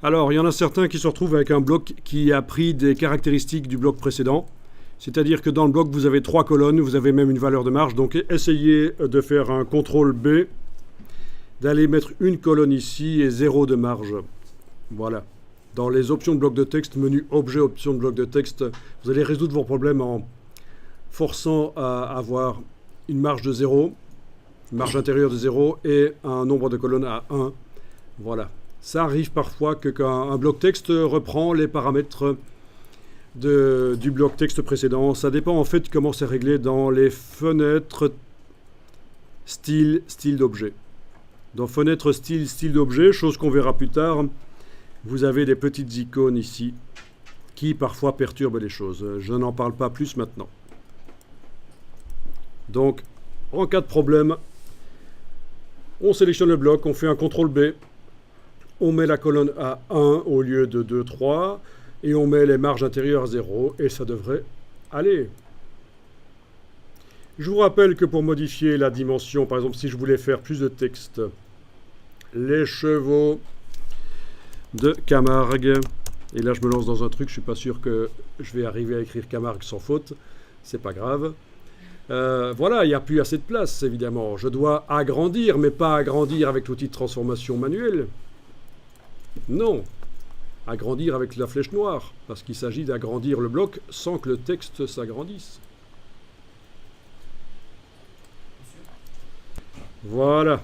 Alors, il y en a certains qui se retrouvent avec un bloc qui a pris des caractéristiques du bloc précédent. C'est-à-dire que dans le bloc, vous avez 3 colonnes, vous avez même une valeur de marge. Donc, essayez de faire un CTRL B, d'aller mettre une colonne ici et 0 de marge. Voilà. Dans les options de bloc de texte, menu objet, options de bloc de texte, vous allez résoudre vos problèmes en forçant à avoir une marge de 0, une marge intérieure de 0 et un nombre de colonnes à 1. Voilà. Ça arrive parfois que quand un bloc texte reprend les paramètres du bloc texte précédent. Ça dépend en fait de comment c'est réglé dans les fenêtres style d'objet. Dans fenêtre style d'objet, chose qu'on verra plus tard, vous avez des petites icônes ici qui parfois perturbent les choses. Je n'en parle pas plus maintenant. Donc, en cas de problème, on sélectionne le bloc, on fait un CTRL B, on met la colonne à 1 au lieu de 2, 3, et on met les marges intérieures à 0, et ça devrait aller. Je vous rappelle que pour modifier la dimension, par exemple, si je voulais faire plus de texte, les chevaux de Camargue, et là je me lance dans un truc, je ne suis pas sûr que je vais arriver à écrire Camargue sans faute, c'est pas grave. Voilà, il n'y a plus assez de place, évidemment. Je dois agrandir, mais pas agrandir avec l'outil de transformation manuelle. Non, agrandir avec la flèche noire, parce qu'il s'agit d'agrandir le bloc sans que le texte s'agrandisse. Voilà.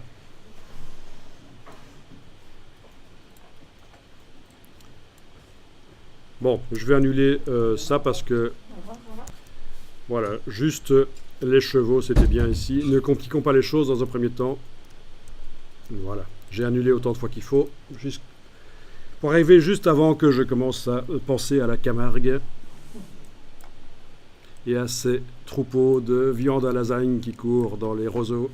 Bon, je vais annuler ça parce que... Voilà, juste les chevaux, c'était bien ici. Ne compliquons pas les choses dans un premier temps. Voilà, j'ai annulé autant de fois qu'il faut. Pour arriver juste avant que je commence à penser à la Camargue et à ces troupeaux de viande à lasagne qui courent dans les roseaux.